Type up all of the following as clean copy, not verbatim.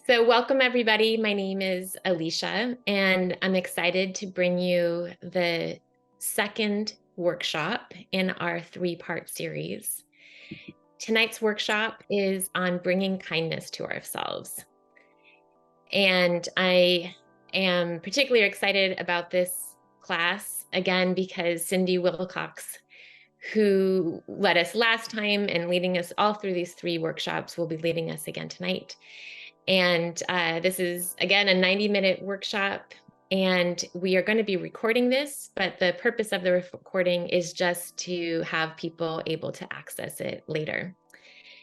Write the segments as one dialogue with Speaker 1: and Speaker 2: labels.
Speaker 1: So welcome everybody. My name is Alicia, and I'm excited to bring you the second workshop in our three-part series. Tonight's workshop is on bringing kindness to ourselves. And I am particularly excited about this class, again, because Cynthia Wilcox, who led us last time and leading us all through these three workshops, will be leading us again tonight. And this is, again, a 90-minute workshop, and we are going to be recording this, but the purpose of the recording is just to have people able to access it later.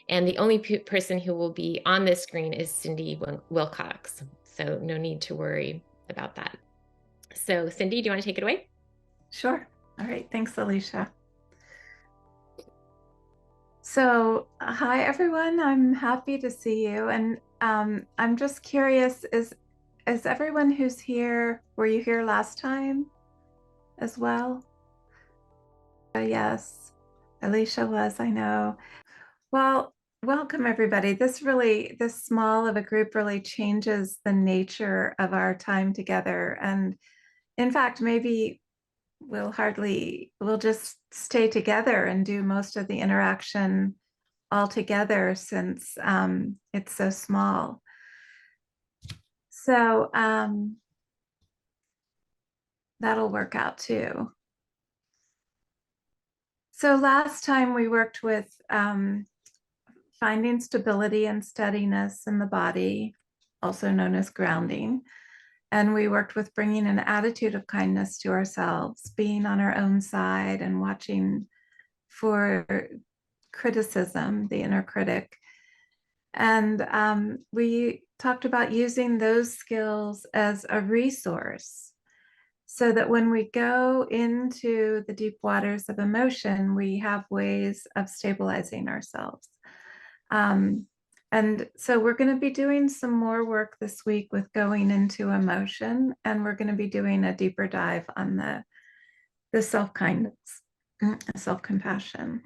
Speaker 1: And the only person who will be on this screen is Cynthia Wilcox, so no need to worry about that. So Cindy, do you want to take it away?
Speaker 2: Sure. All right. Thanks, Alicia. So, hi, everyone. I'm happy to see you. And I'm just curious, is everyone who's here, were you here last time as well? Yes, Alicia was, I know. Well, welcome, everybody. This small of a group really changes the nature of our time together. And in fact, maybe we'll just stay together and do most of the interaction all together since it's so small. So that'll work out too. So last time we worked with finding stability and steadiness in the body, also known as grounding. And we worked with bringing an attitude of kindness to ourselves, being on our own side and watching for criticism, the inner critic. And we talked about using those skills as a resource so that when we go into the deep waters of emotion, we have ways of stabilizing ourselves. And so we're going to be doing some more work this week with going into emotion, and we're going to be doing a deeper dive on the self-kindness, self-compassion.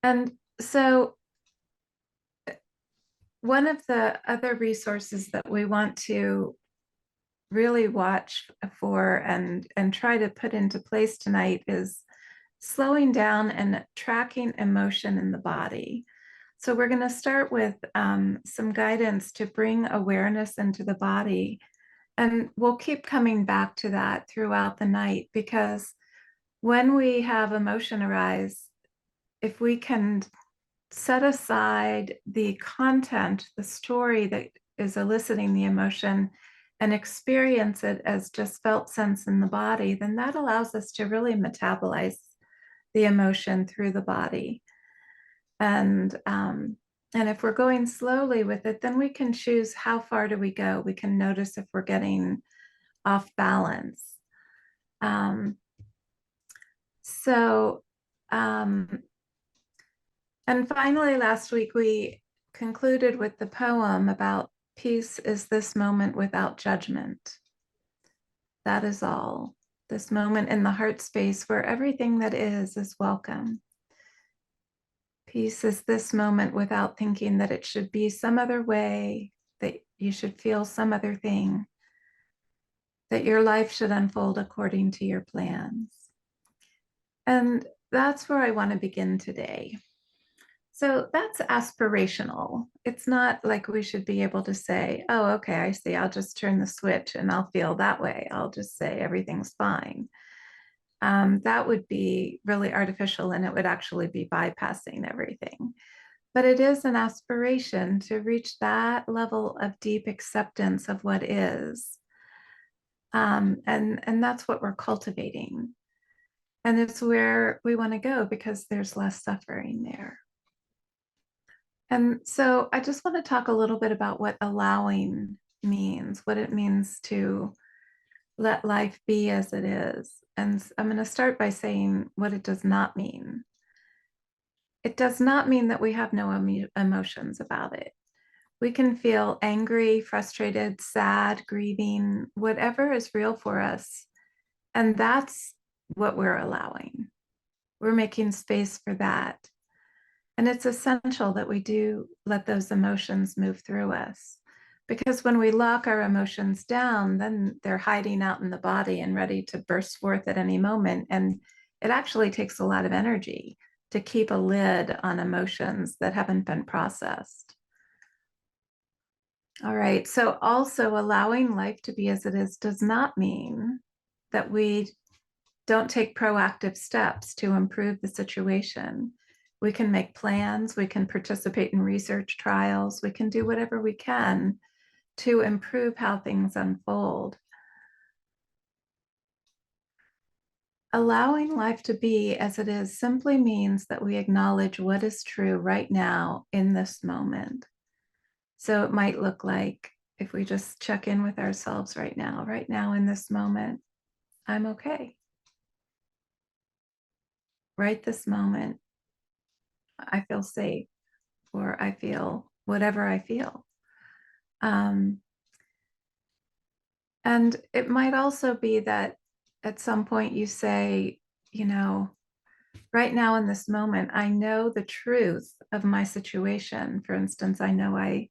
Speaker 2: And so one of the other resources that we want to really watch for and try to put into place tonight is slowing down and tracking emotion in the body. So we're going to start with some guidance to bring awareness into the body. And we'll keep coming back to that throughout the night, because when we have emotion arise, if we can set aside the content, the story that is eliciting the emotion, and experience it as just felt sense in the body, then that allows us to really metabolize the emotion through the body. And if we're going slowly with it, then we can choose how far do we go. We can notice if we're getting off balance. And finally, last week, we concluded with the poem about peace is this moment without judgment. That is all. This moment in the heart space where everything that is welcome. Peace is this moment without thinking that it should be some other way, that you should feel some other thing, that your life should unfold according to your plans. And that's where I want to begin today. So that's aspirational. It's not like we should be able to say, oh, okay, I see, I'll just turn the switch and I'll feel that way. I'll just say everything's fine. That would be really artificial, and it would actually be bypassing everything. But it is an aspiration to reach that level of deep acceptance of what is. And that's what we're cultivating. And it's where we want to go because there's less suffering there. And so I just want to talk a little bit about what allowing means, what it means to let life be as it is. And I'm going to start by saying what it does not mean. It does not mean that we have no emotions about it. We can feel angry, frustrated, sad, grieving, whatever is real for us. And that's what we're allowing. We're making space for that. And it's essential that we do let those emotions move through us. Because when we lock our emotions down, then they're hiding out in the body and ready to burst forth at any moment. And it actually takes a lot of energy to keep a lid on emotions that haven't been processed. All right. So, also allowing life to be as it is does not mean that we don't take proactive steps to improve the situation. We can make plans, we can participate in research trials, we can do whatever we can to improve how things unfold. Allowing life to be as it is simply means that we acknowledge what is true right now in this moment. So it might look like if we just check in with ourselves right now in this moment, I'm okay. Right this moment, I feel safe, or I feel whatever I feel. Um, and it might also be that at some point you say, you know, right now in this moment, I know the truth of my situation. For instance, I know I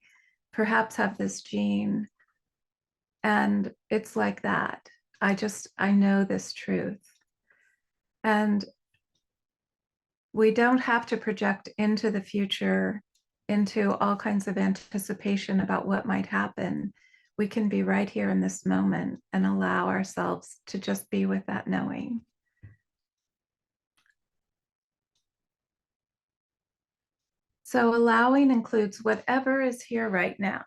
Speaker 2: perhaps have this gene, and it's like that. I know this truth. And we don't have to project into the future, into all kinds of anticipation about what might happen. We can be right here in this moment and allow ourselves to just be with that knowing. So, allowing includes whatever is here right now.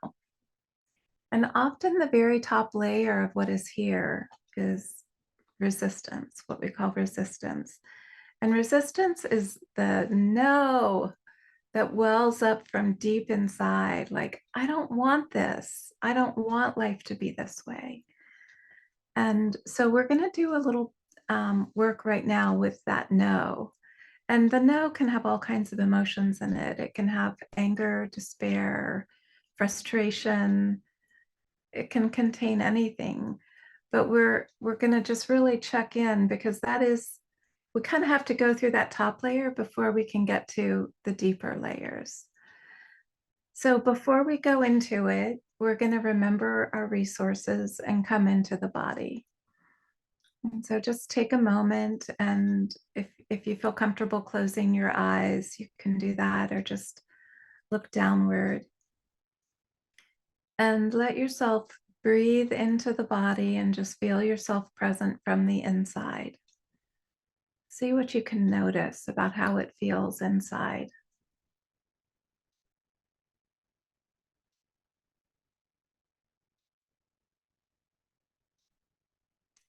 Speaker 2: And often the very top layer of what is here is resistance, what we call resistance. And resistance is the no that wells up from deep inside, like, I don't want this. I don't want life to be this way. And so we're going to do a little work right now with that no. And the no can have all kinds of emotions in it. It can have anger, despair, frustration. It can contain anything. But we're going to just really check in, because that is, we kind of have to go through that top layer before we can get to the deeper layers. So before we go into it, we're going to remember our resources and come into the body. And so just take a moment, and if you feel comfortable closing your eyes, you can do that, or just look downward. And let yourself breathe into the body and just feel yourself present from the inside. See what you can notice about how it feels inside.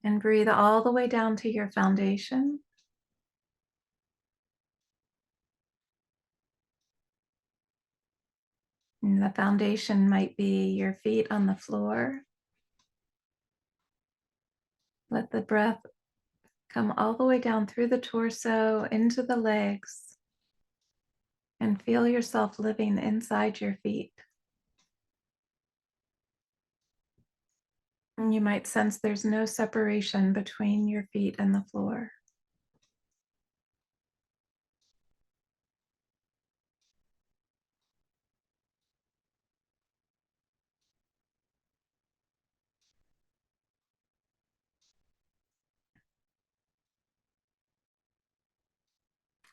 Speaker 2: And breathe all the way down to your foundation. And the foundation might be your feet on the floor. Let the breath come all the way down through the torso, into the legs, and feel yourself living inside your feet. And you might sense there's no separation between your feet and the floor.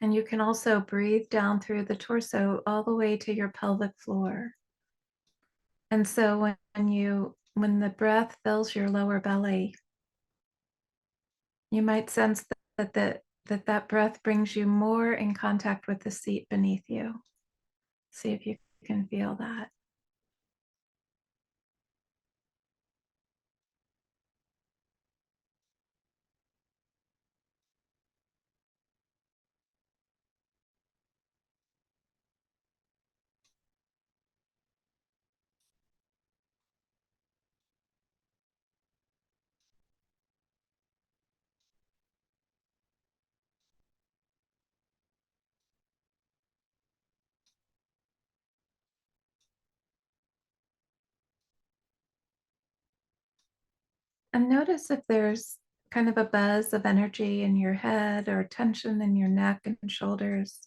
Speaker 2: And you can also breathe down through the torso all the way to your pelvic floor. And so when the breath fills your lower belly, you might sense that breath brings you more in contact with the seat beneath you. See if you can feel that. And notice if there's kind of a buzz of energy in your head or tension in your neck and shoulders.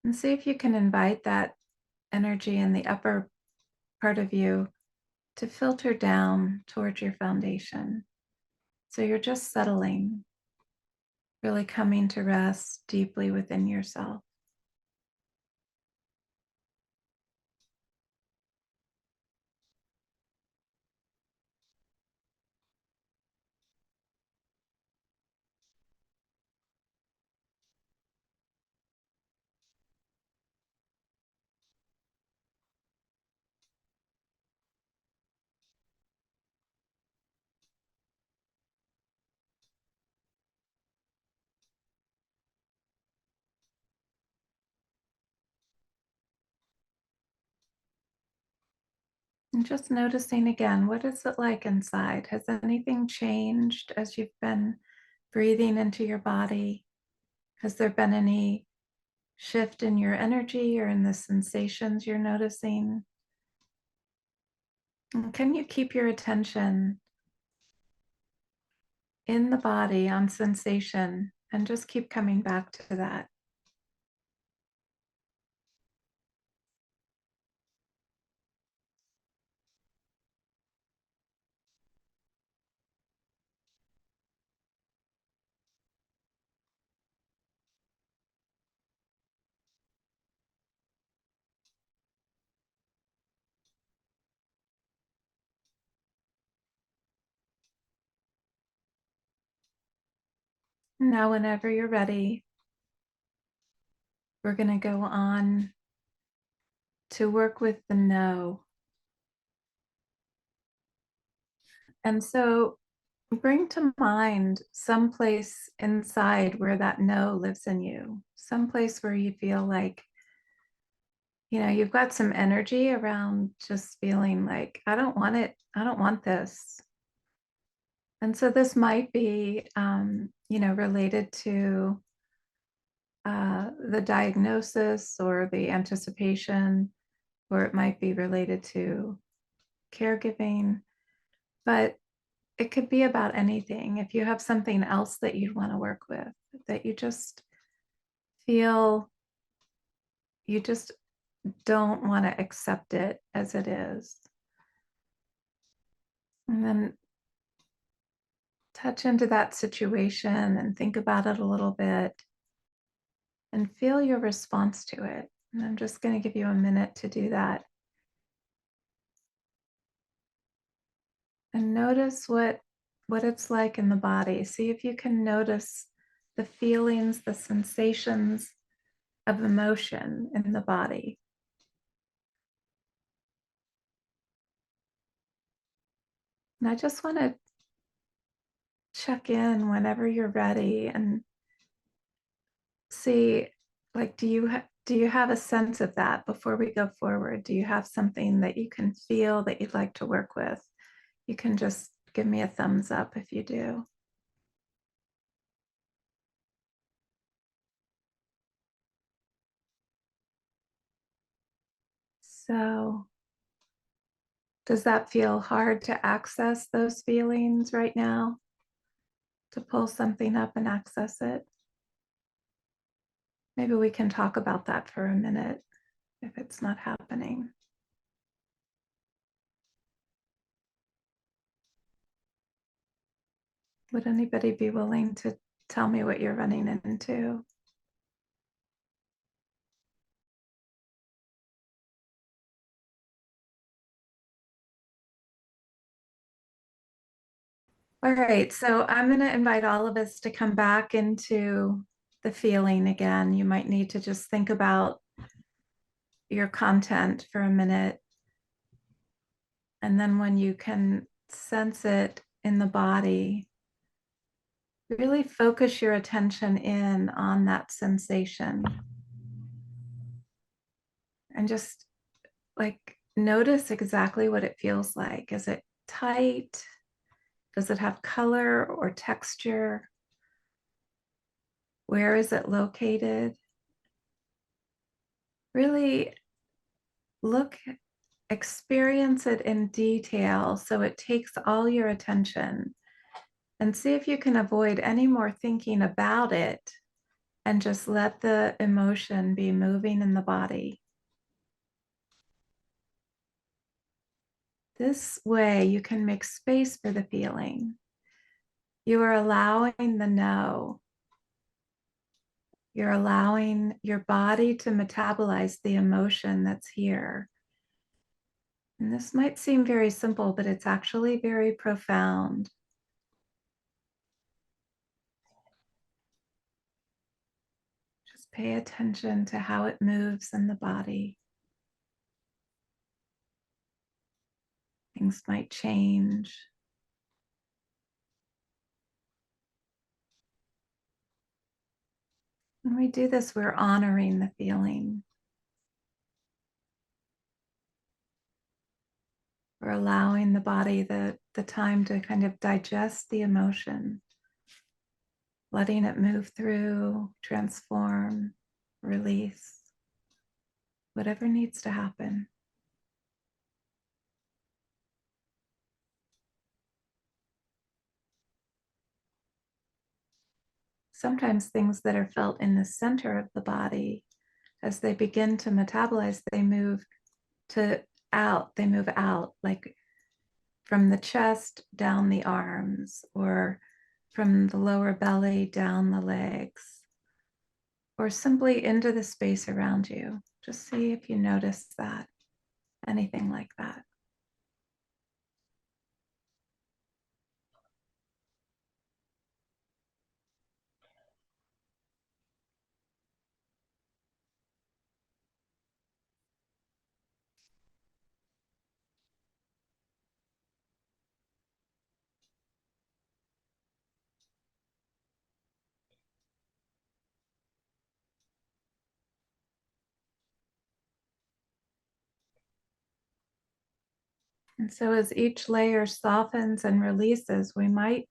Speaker 2: And see if you can invite that energy in the upper part of you to filter down towards your foundation. So you're just settling, really coming to rest deeply within yourself. And just noticing again, what is it like inside? Has anything changed as you've been breathing into your body? Has there been any shift in your energy or in the sensations you're noticing? And can you keep your attention in the body on sensation and just keep coming back to that? Now, whenever you're ready, we're going to go on to work with the no. And so bring to mind some place inside where that no lives in you, some place where you feel like, you've got some energy around just feeling like, I don't want it. I don't want this. And so this might be, related to the diagnosis or the anticipation, or it might be related to caregiving, but it could be about anything. If you have something else that you'd want to work with, that you just feel you just don't want to accept it as it is. And then touch into that situation and think about it a little bit and feel your response to it. And I'm just going to give you a minute to do that. And notice what it's like in the body. See if you can notice the feelings, the sensations of emotion in the body. And I just want to check in whenever you're ready and see, like, do you have a sense of that before we go forward? Do you have something that you can feel that you'd like to work with? You can just give me a thumbs up if you do. So, does that feel hard to access those feelings right now? To pull something up and access it? Maybe we can talk about that for a minute if it's not happening. Would anybody be willing to tell me what you're running into? All right, so I'm going to invite all of us to come back into the feeling again. You might need to just think about your content for a minute. And then when you can sense it in the body, really focus your attention in on that sensation. And just like notice exactly what it feels like. Is it tight? Does it have color or texture? Where is it located? Really experience it in detail so it takes all your attention, and see if you can avoid any more thinking about it and just let the emotion be moving in the body. This way, you can make space for the feeling. You are allowing the no. You're allowing your body to metabolize the emotion that's here. And this might seem very simple, but it's actually very profound. Just pay attention to how it moves in the body. Things might change. When we do this, we're honoring the feeling. We're allowing the body the time to kind of digest the emotion, letting it move through, transform, release, whatever needs to happen. Sometimes things that are felt in the center of the body, as they begin to metabolize, they move they move out, like from the chest down the arms, or from the lower belly down the legs, or simply into the space around you. Just see if you notice that, anything like that. And so as each layer softens and releases, we might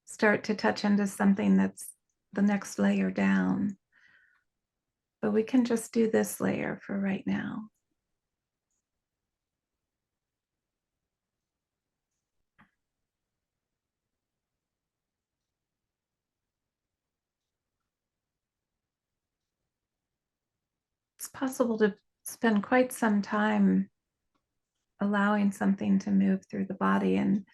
Speaker 2: start to touch into something that's the next layer down. But we can just do this layer for right now. It's possible to spend quite some time allowing something to move through the body. And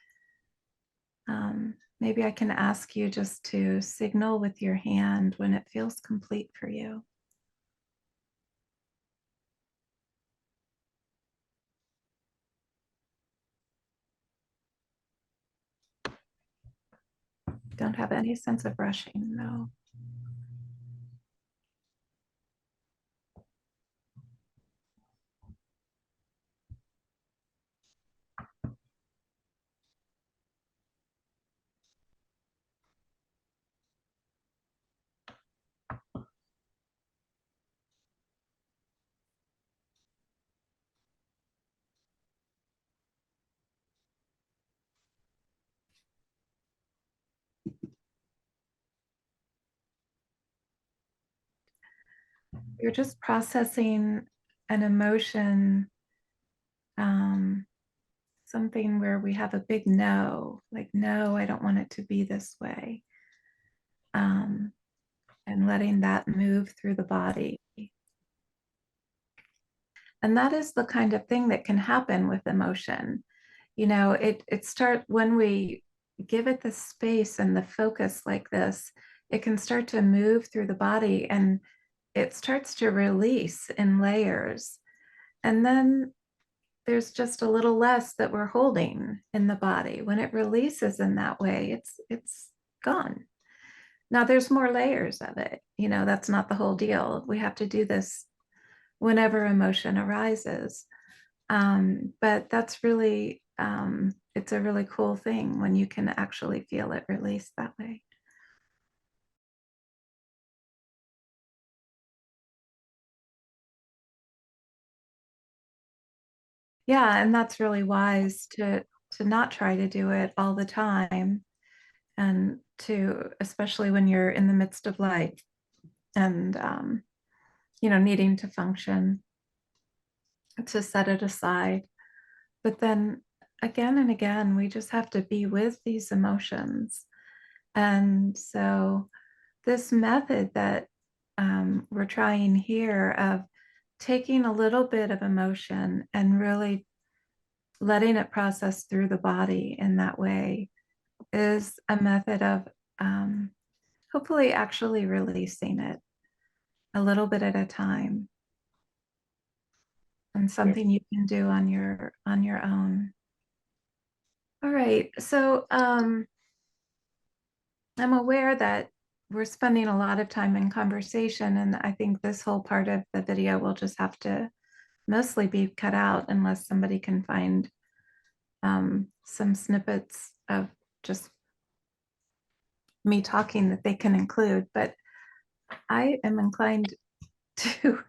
Speaker 2: maybe I can ask you just to signal with your hand when it feels complete for you. Don't have any sense of rushing, though. You're just processing an emotion, something where we have a big no, like, no, I don't want it to be this way. And letting that move through the body. And that is the kind of thing that can happen with emotion. You know, it starts when we give it the space and the focus like this, it can start to move through the body and it starts to release in layers. And then there's just a little less that we're holding in the body. When it releases in that way, it's gone. Now there's more layers of it. You know, that's not the whole deal. We have to do this whenever emotion arises. But that's really, it's a really cool thing when you can actually feel it release that way. Yeah, and that's really wise to not try to do it all the time, and to, especially when you're in the midst of life and needing to function, to set it aside. But then again and again, we just have to be with these emotions. And so this method that we're trying here of taking a little bit of emotion and really letting it process through the body in that way is a method of hopefully actually releasing it a little bit at a time, and something you can do on your own. All right, so I'm aware that we're spending a lot of time in conversation, and I think this whole part of the video will just have to mostly be cut out unless somebody can find some snippets of just me talking that they can include. But I am inclined to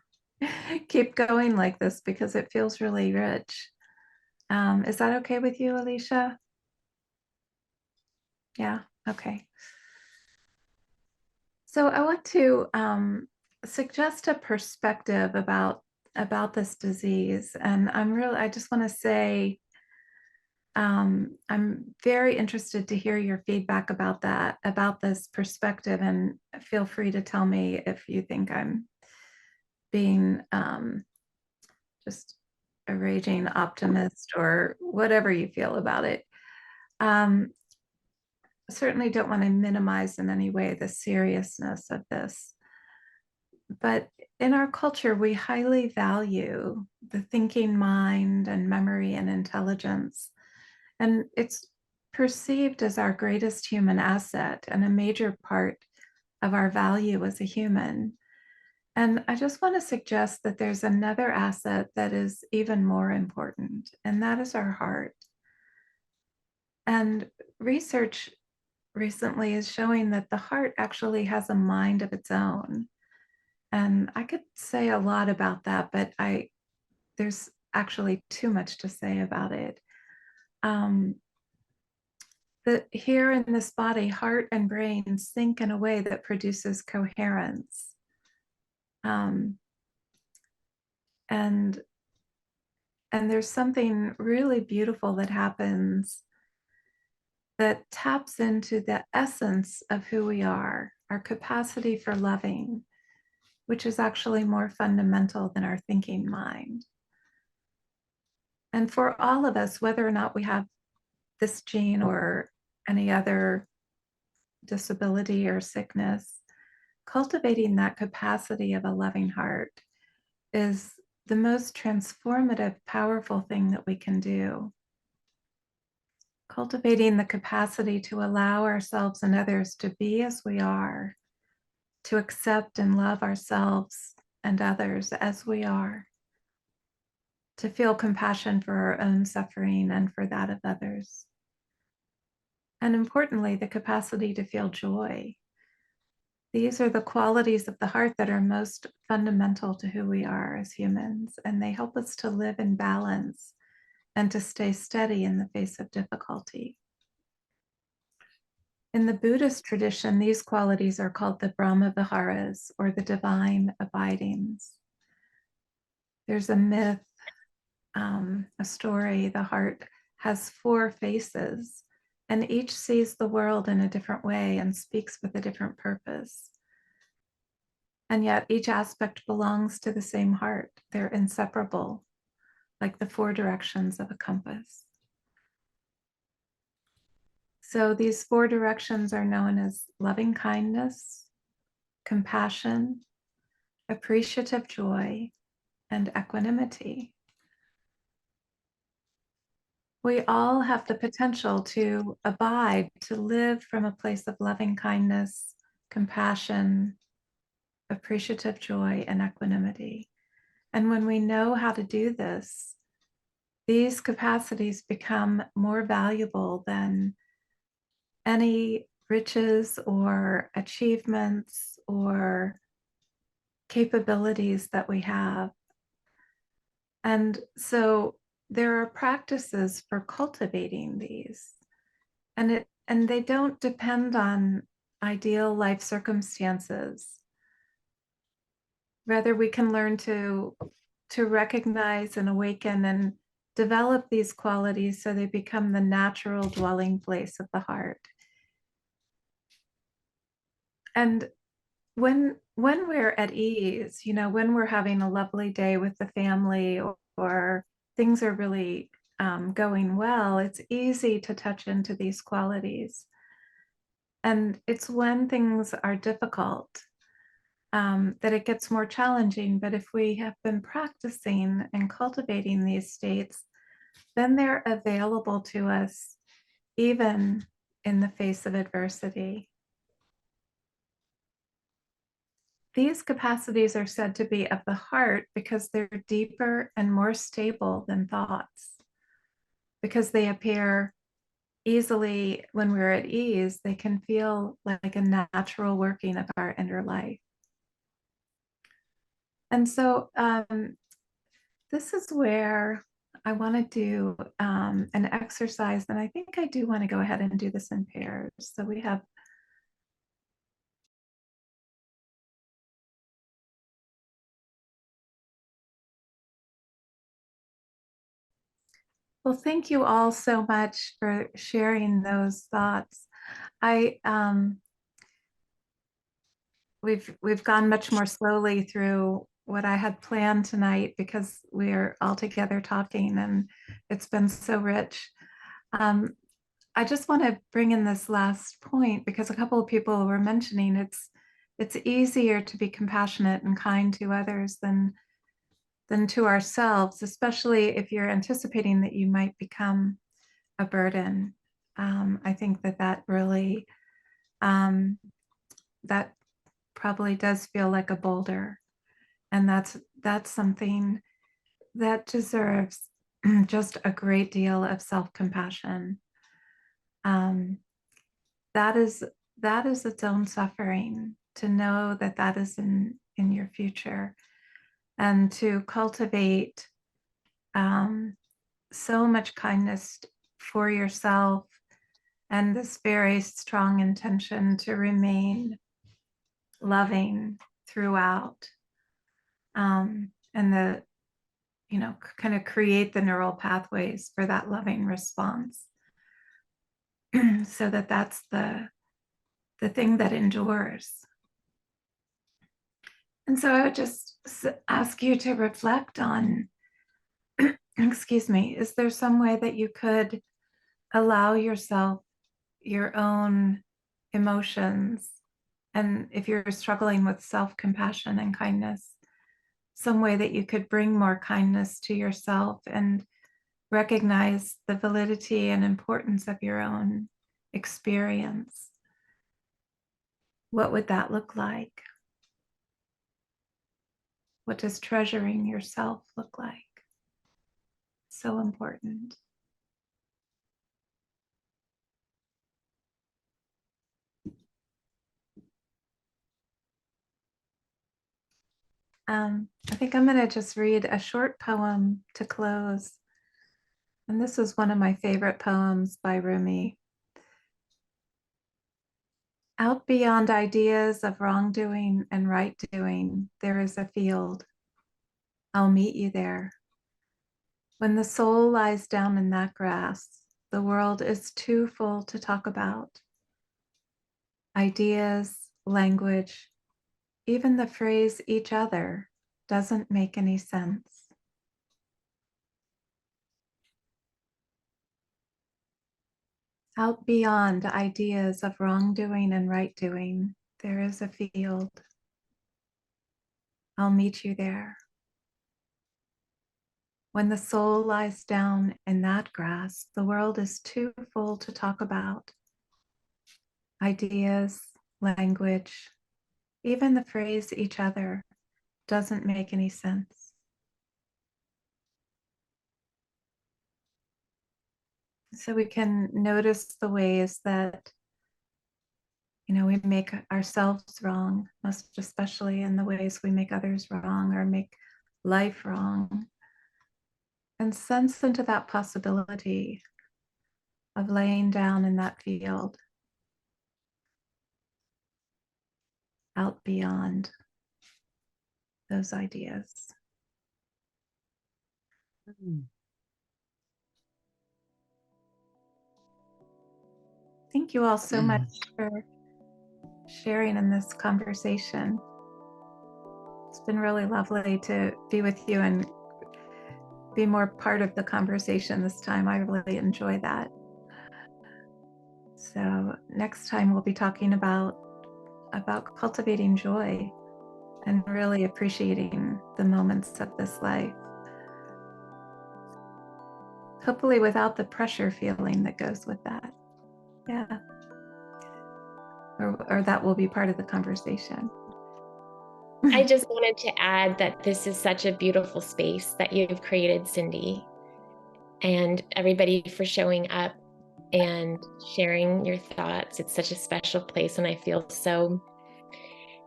Speaker 2: keep going like this because it feels really rich. Is that okay with you, Alicia? Yeah, okay. So I want to suggest a perspective about this disease. And I just want to say, I'm very interested to hear your feedback about that, about this perspective, and feel free to tell me if you think I'm being just a raging optimist or whatever you feel about it. Certainly don't want to minimize in any way the seriousness of this. But in our culture, we highly value the thinking mind and memory and intelligence. And it's perceived as our greatest human asset and a major part of our value as a human. And I just want to suggest that there's another asset that is even more important, and that is our heart. And research recently is showing that the heart actually has a mind of its own. And I could say a lot about that, but there's actually too much to say about it. That here in this body, heart and brain sync in a way that produces coherence. And there's something really beautiful that happens that taps into the essence of who we are, our capacity for loving, which is actually more fundamental than our thinking mind. And for all of us, whether or not we have this gene or any other disability or sickness, cultivating that capacity of a loving heart is the most transformative, powerful thing that we can do. Cultivating the capacity to allow ourselves and others to be as we are, to accept and love ourselves and others as we are, to feel compassion for our own suffering and for that of others. And importantly, the capacity to feel joy. These are the qualities of the heart that are most fundamental to who we are as humans, and they help us to live in balance and to stay steady in the face of difficulty. In the Buddhist tradition, these qualities are called the Brahma Viharas, or the divine abidings. There's a myth, a story. The heart has 4 faces, and each sees the world in a different way and speaks with a different purpose. And yet each aspect belongs to the same heart. They're inseparable, like the 4 directions of a compass. So these 4 directions are known as loving kindness, compassion, appreciative joy, and equanimity. We all have the potential to abide, to live from a place of loving kindness, compassion, appreciative joy, and equanimity. And when we know how to do this, these capacities become more valuable than any riches or achievements or capabilities that we have. And so there are practices for cultivating these, and they don't depend on ideal life circumstances. Rather, we can learn to recognize and awaken and develop these qualities so they become the natural dwelling place of the heart. And when when we're at ease, when we're having a lovely day with the family, or things are really going well, it's easy to touch into these qualities. And it's when things are difficult that it gets more challenging. But if we have been practicing and cultivating these states, then they're available to us even in the face of adversity. These capacities are said to be of the heart because they're deeper and more stable than thoughts. Because they appear easily when we're at ease, they can feel like a natural working of our inner life. And so this is where I want to do an exercise, and I think I do want to go ahead and do this in pairs. So we have well, thank you all so much for sharing those thoughts. I we've gone much more slowly through what I had planned tonight because we're all together talking, and it's been so rich. I just want to bring in this last point because a couple of people were mentioning it's easier to be compassionate and kind to others than to ourselves, especially if you're anticipating that you might become a burden. I think that really that probably does feel like a boulder, and that's something that deserves just a great deal of self-compassion. Um, that is its own suffering, to know that is in your future, and to cultivate so much kindness for yourself, and this very strong intention to remain loving throughout, and kind of create the neural pathways for that loving response. So that's the thing that endures. And so I would just ask you to reflect on, excuse me, is there some way that you could allow yourself your own emotions? And if you're struggling with self-compassion and kindness, some way that you could bring more kindness to yourself and recognize the validity and importance of your own experience. What would that look like? What does treasuring yourself look like? So important. I think I'm going to just read a short poem to close. And this is one of my favorite poems by Rumi. Out beyond ideas of wrongdoing and right doing, there is a field. I'll meet you there. When the soul lies down in that grass, the world is too full to talk about. Ideas, language, even the phrase each other doesn't make any sense. Out beyond ideas of wrongdoing and right doing, there is a field. I'll meet you there. When the soul lies down in that grass, the world is too full to talk about. Ideas, language, even the phrase each other doesn't make any sense. So we can notice the ways that we make ourselves wrong, most especially in the ways we make others wrong or make life wrong, and sense into that possibility of laying down in that field, out beyond those ideas. Thank you all so much for sharing in this conversation. It's been really lovely to be with you and be more part of the conversation this time. I really enjoy that. So next time we'll be talking about cultivating joy and really appreciating the moments of this life. Hopefully without the pressure feeling that goes with that. Yeah. Or that will be part of the conversation.
Speaker 1: I just wanted to add that this is such a beautiful space that you've created, Cindy, and everybody for showing up and sharing your thoughts. It's such a special place, and I feel so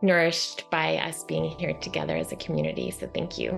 Speaker 1: nourished by us being here together as a community. So thank you.